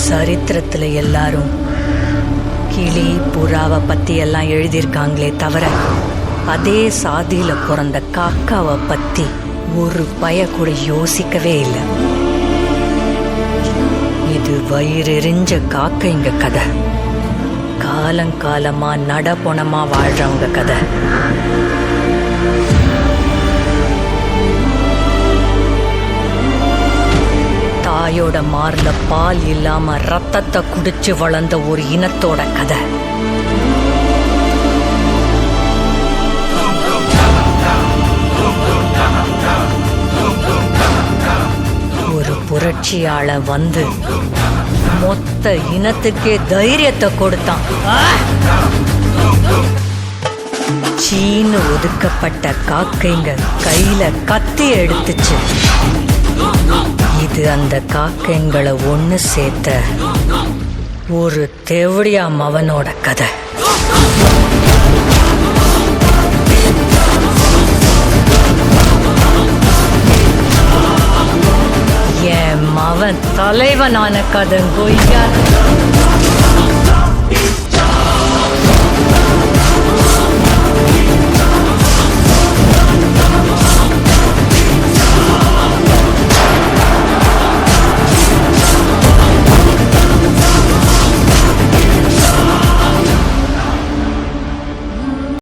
சரித்திரத்துல எல்லாரும் கிளி புறாவை பத்தி எல்லாம் எழுதியிருக்காங்களே தவிர அதே சாதியில பிறந்த காக்காவை பத்தி ஒரு பய கூட யோசிக்கவே இல்லை. இது வயிறெறிஞ்ச காக்கைங்க கதை, காலங்காலமா நடப்பொணமா வாழ்றவங்க கதை. தாயோட மார்ல பால் இல்லாம ரத்தத்தை குடிச்சு வளர்ந்த ஒரு இனத்தோட கதை. ஒரு புரட்சியாள வந்து மொத்த இனத்துக்கே தைரியத்தை கொடுத்தான். சீனு ஒதுக்கப்பட்ட காக்கைங்க கையில கத்தி எடுத்துச்சு. இது அந்த காக்கைங்களை ஒண்ணு சேர்த்த ஒரு தேவடியா மவனோட கதை. என் மவன் தலைவனான கதை கொய்யா.